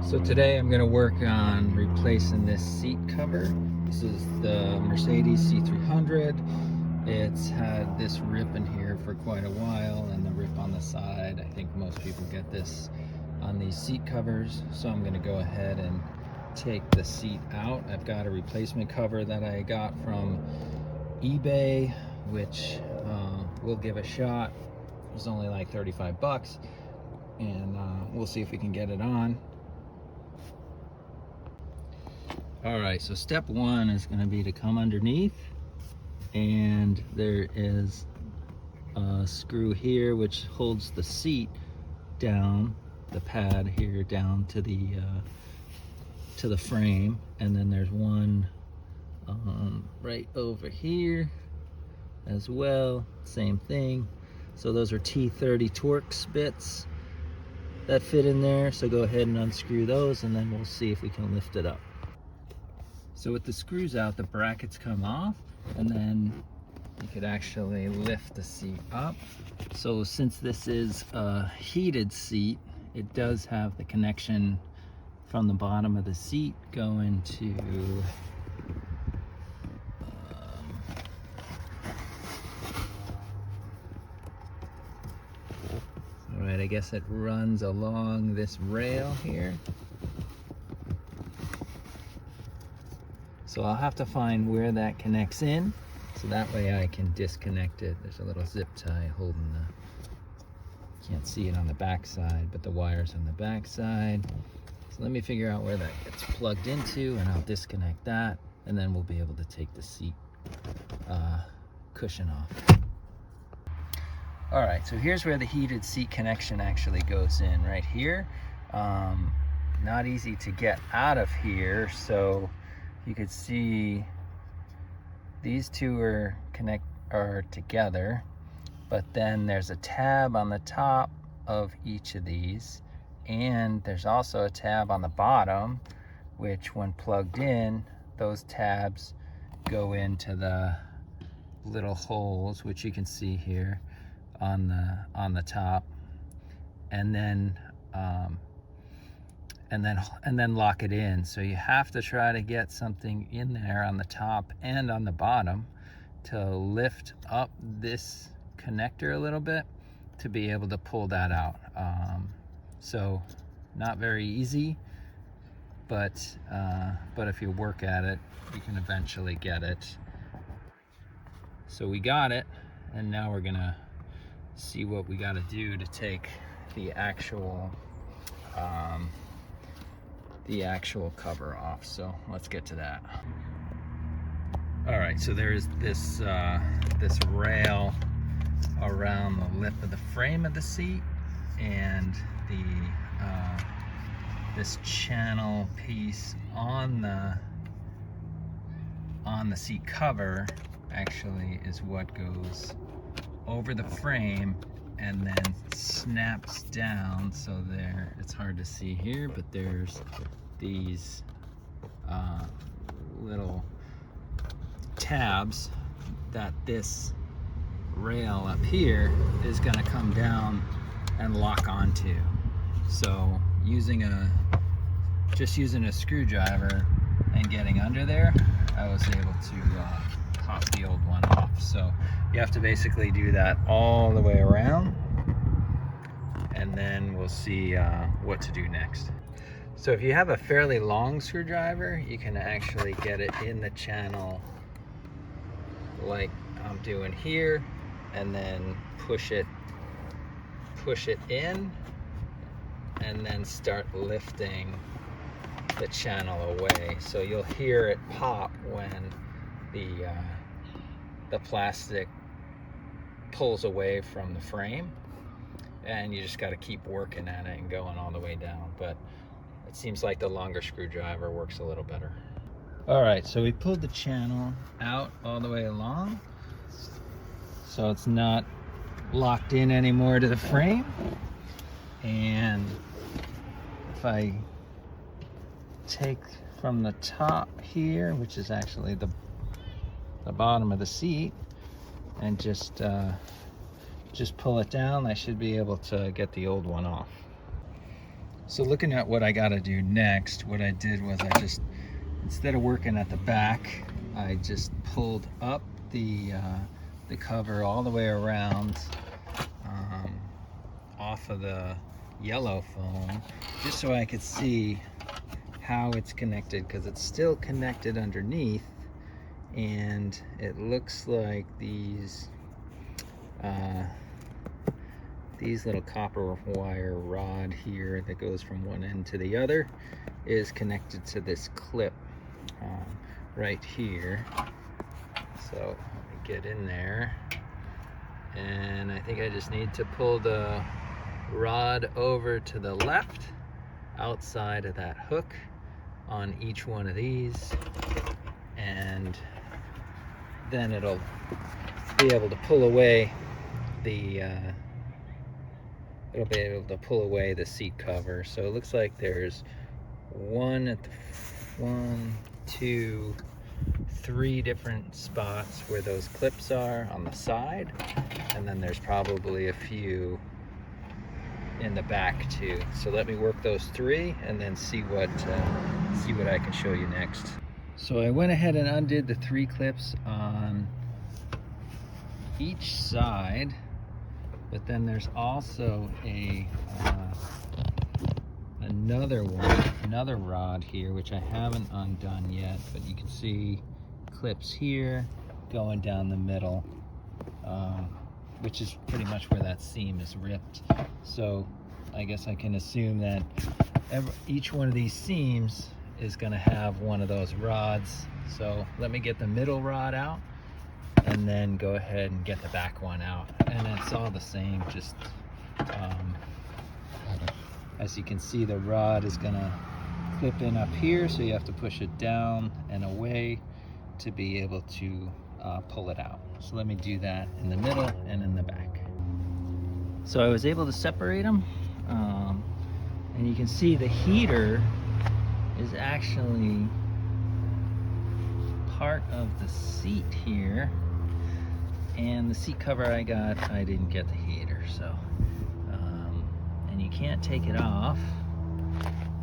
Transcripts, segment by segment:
So today I'm going to work on replacing this seat cover. This is the Mercedes C300. It's had this rip in here for quite a while, and the rip on the side. I think most people get this on these seat covers. So I'm going to go ahead and take the seat out. I've got a replacement cover that I got from eBay, which we'll give a shot. It was only like 35 bucks, and we'll see if we can get it on. Alright, so step one is going to be to come underneath, and there is a screw here which holds the seat down, the pad here down to the frame, and then there's one right over here as well, same thing. So those are T30 Torx bits that fit in there, so go ahead and unscrew those, and then we'll see if we can lift it up. So with the screws out, the brackets come off, and then you could actually lift the seat up. So since this is a heated seat, it does have the connection from the bottom of the seat going to all right, I guess it runs along this rail here. So I'll have to find where that connects in, so that way I can disconnect it. There's a little zip tie holding can't see it on the back side, but the wire's on the back side. So let me figure out where that gets plugged into, and I'll disconnect that, and then we'll be able to take the seat cushion off. All right, so here's where the heated seat connection actually goes in, right here. Not easy to get out of here, so you could see these two are together, but then there's a tab on the top of each of these, and there's also a tab on the bottom, which when plugged in, those tabs go into the little holes, which you can see here on the top, and then lock it in. So you have to try to get something in there on the top and on the bottom to lift up this connector a little bit to be able to pull that out. So not very easy, but if you work at it, you can eventually get it. So we got it, and now we're gonna see what we got to do to take the actual cover off. So let's get to that. All right, so there's this rail around the lip of the frame of the seat, and this channel piece on the seat cover actually is what goes over the frame and then snaps down. So there, it's hard to see here, but there's these little tabs that this rail up here is going to come down and lock onto. So just using a screwdriver and getting under there, I was able to pop the old one off. So you have to basically do that all the way around, and then we'll see what to do next. So if you have a fairly long screwdriver, you can actually get it in the channel like I'm doing here, and then push it in, and then start lifting the channel away. So you'll hear it pop when the plastic pulls away from the frame, and you just got to keep working at it and going all the way down. But it seems like the longer screwdriver works a little better. All right, so we pulled the channel out all the way along, so it's not locked in anymore to the frame. And if I take from the top here, which is actually the bottom of the seat, and just pull it down, I should be able to get the old one off. So looking at what I gotta do next, what I did was I just, instead of working at the back, I just pulled up the cover all the way around off of the yellow foam, just so I could see how it's connected, because it's still connected underneath, and it looks like these little copper wire rod here that goes from one end to the other is connected to this clip right here. So let me get in there, and I think I just need to pull the rod over to the left outside of that hook on each one of these, and then it'll be able to pull away the seat cover. So it looks like there's one, two, three different spots where those clips are on the side, and then there's probably a few in the back too. So let me work those three and then see what I can show you next. So I went ahead and undid the three clips on each side, but then there's also another rod here, which I haven't undone yet, but you can see clips here going down the middle, which is pretty much where that seam is ripped. So I guess I can assume that each one of these seams is going to have one of those rods. So let me get the middle rod out and then go ahead and get the back one out, and it's all the same. Just as you can see, the rod is going to clip in up here, so you have to push it down and away to be able to pull it out. So let me do that in the middle and in the back. So I was able to separate them, and you can see the heater is actually part of the seat here, and the seat cover I didn't get the heater. So and you can't take it off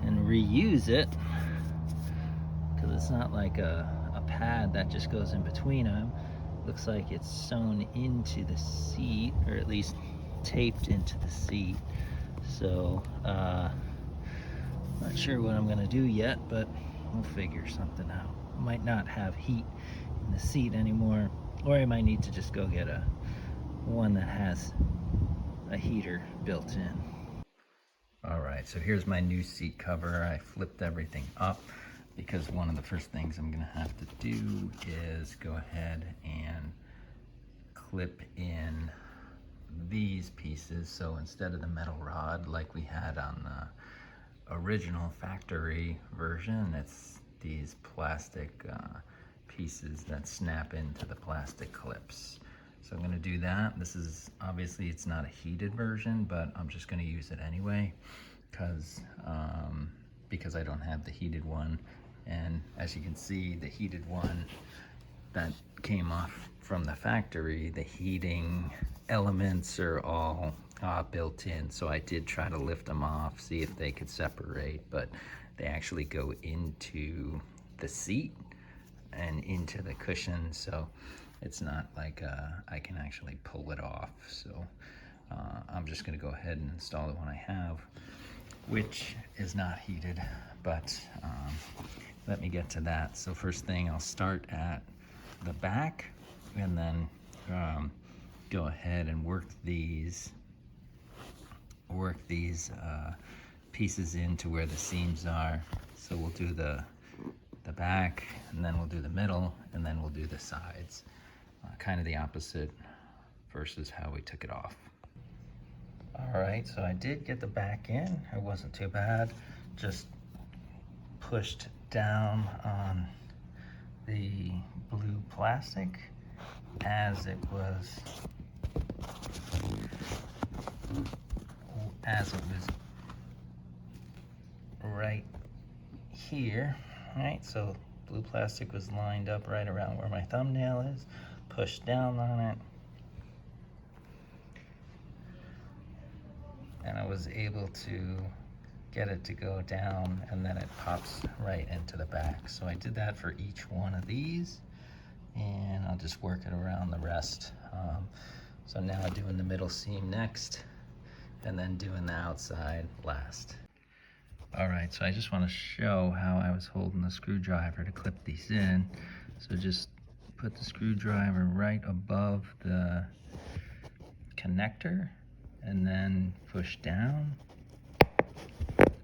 and reuse it, because it's not like a pad that just goes in between them. Looks like it's sewn into the seat, or at least taped into the seat. So not sure what I'm gonna do yet, but we'll figure something out. Might not have heat in the seat anymore, or I might need to just go get one that has a heater built in. All right, so here's my new seat cover. I flipped everything up because one of the first things I'm gonna have to do is go ahead and clip in these pieces. So instead of the metal rod like we had on the original factory version, it's these plastic pieces that snap into the plastic clips. So I'm gonna do that. This is, obviously it's not a heated version, but I'm just gonna use it anyway because I don't have the heated one. And as you can see, the heated one that came off from the factory, the heating elements are all built in. So I did try to lift them off, see if they could separate, but they actually go into the seat and into the cushion. So it's not like I can actually pull it off. So I'm just gonna go ahead and install the one I have, which is not heated, but let me get to that. So first thing, I'll start at the back and then go ahead and work these pieces into where the seams are. So we'll do the back, and then we'll do the middle, and then we'll do the sides. Kind of the opposite versus how we took it off. All right, so I did get the back in. It wasn't too bad. Just pushed down on the blue plastic as it was right here. All right, so blue plastic was lined up right around where my thumbnail is. Pushed down on it, and I was able to get it to go down, and then it pops right into the back. So I did that for each one of these, and I'll just work it around the rest. So now I'm doing the middle seam next, and then doing the outside last. All right, so I just want to show how I was holding the screwdriver to clip these in. So just put the screwdriver right above the connector and then push down,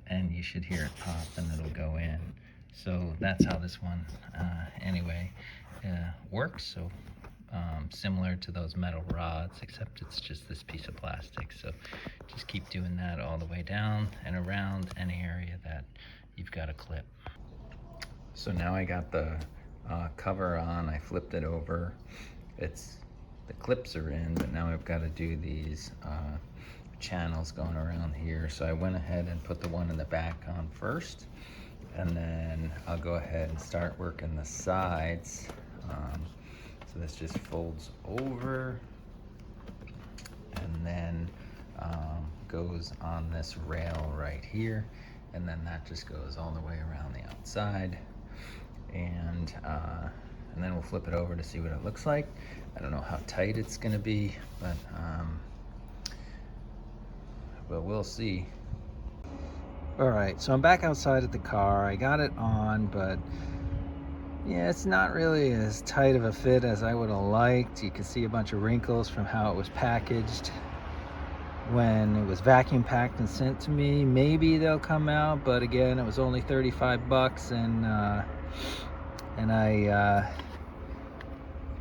and you should hear it pop and it'll go in. So that's how this one works. So similar to those metal rods, except it's just this piece of plastic. So just keep doing that all the way down and around any area that you've got a clip. So now I got the cover on, I flipped it over. The clips are in, but now I've got to do these channels going around here. So I went ahead and put the one in the back on first, and then I'll go ahead and start working the sides. So this just folds over and then goes on this rail right here, and then that just goes all the way around the outside, and then we'll flip it over to see what it looks like. I don't know how tight it's gonna be, but we'll see. All right, so I'm back outside at the car. I got it on, but yeah, it's not really as tight of a fit as I would have liked. You can see a bunch of wrinkles from how it was packaged when it was vacuum packed and sent to me. Maybe they'll come out, but again, it was only 35 bucks, and I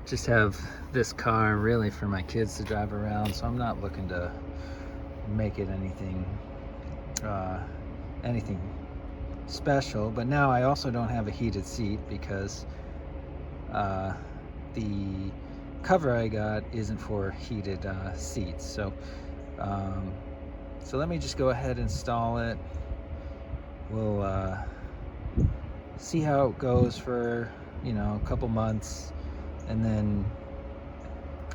just have this car really for my kids to drive around, so I'm not looking to make it anything special. But now I also don't have a heated seat because the cover I got isn't for heated seats. So let me just go ahead and install it. We'll see how it goes for a couple months, and then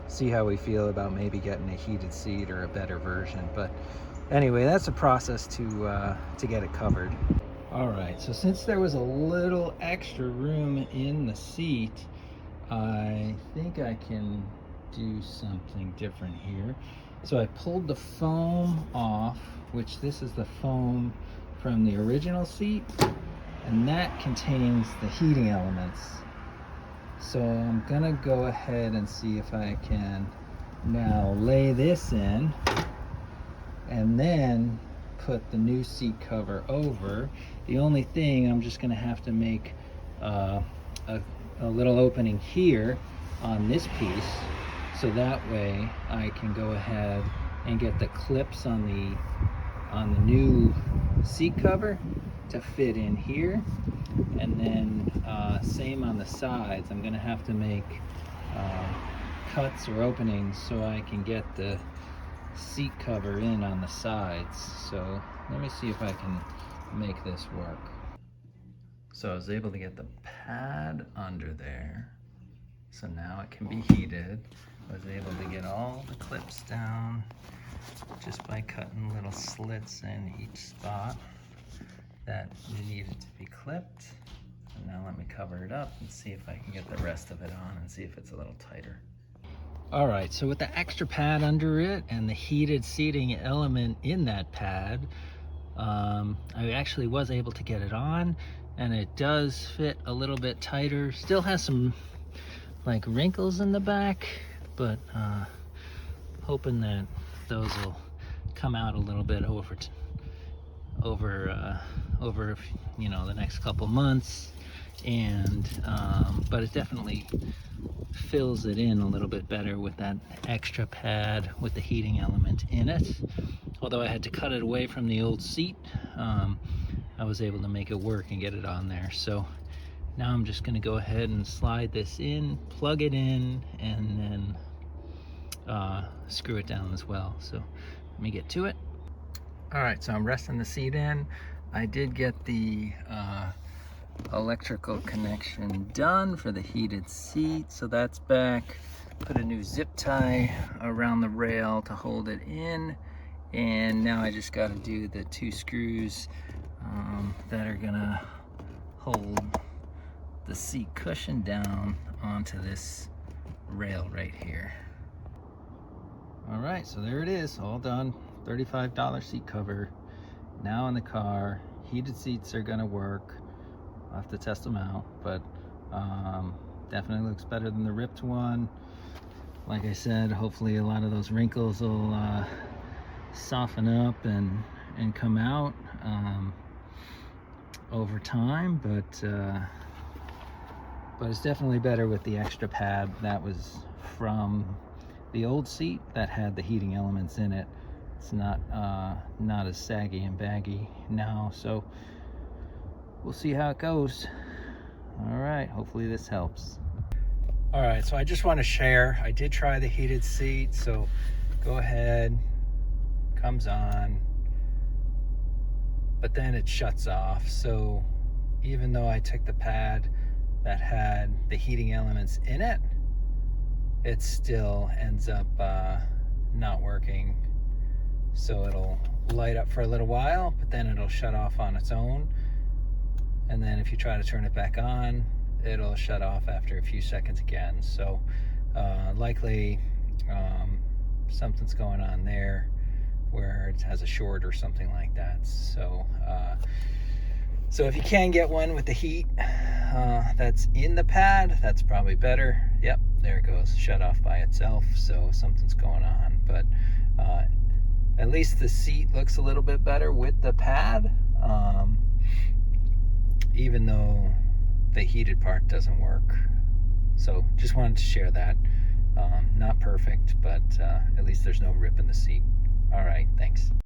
see how we feel about maybe getting a heated seat or a better version. But anyway, that's a process to get it covered. All right, so since there was a little extra room in the seat, I think I can do something different here. So I pulled the foam off, which this is the foam from the original seat, and that contains the heating elements. So I'm gonna go ahead and see if I can now lay this in and then put the new seat cover over. The only thing, I'm just gonna have to make a little opening here on this piece, so that way I can go ahead and get the clips on the new seat cover to fit in here. And then same on the sides, I'm gonna have to make cuts or openings so I can get the seat cover in on the sides. So let me see if I can make this work. So I was able to get the pad under there, so now it can be heated. I was able to get all the clips down just by cutting little slits in each spot that needed to be clipped. And now let me cover it up and see if I can get the rest of it on and see if it's a little tighter. All right, so with the extra pad under it and the heated seating element in that pad, I actually was able to get it on, and it does fit a little bit tighter. Still has some like wrinkles in the back, but hoping that those will come out a little bit over the next couple months. And but it definitely fills it in a little bit better with that extra pad with the heating element in it. Although I had to cut it away from the old seat, I was able to make it work and get it on there. So now I'm just going to go ahead and slide this in, plug it in, and then screw it down as well. So let me get to it. All right, so I'm resting the seat in. I did get the electrical connection done for the heated seat, so that's back. Put a new zip tie around the rail to hold it in, And now I just got to do the 2 screws that are gonna hold the seat cushion down onto this rail right here. All right, so there it is, all done. $35 seat cover. Now in the car, heated seats are gonna work. I'll have to test them out, but definitely looks better than the ripped one. Like I said, hopefully a lot of those wrinkles will soften up and come out over time, but it's definitely better with the extra pad that was from the old seat that had the heating elements in it. It's not as saggy and baggy now, so we'll see how it goes. All right, hopefully this helps. All right, so I just want to share, I did try the heated seat, so go ahead, comes on, but then it shuts off. So even though I took the pad that had the heating elements in it, it still ends up not working. So it'll light up for a little while, but then it'll shut off on its own. And then if you try to turn it back on, it'll shut off after a few seconds again. So likely something's going on there where it has a short or something like that. So so if you can get one with the heat that's in the pad, that's probably better. Yep, there it goes, shut off by itself. So something's going on, but at least the seat looks a little bit better with the pad, even though the heated part doesn't work. So just wanted to share that. Not perfect, but at least there's no rip in the seat. All right, thanks.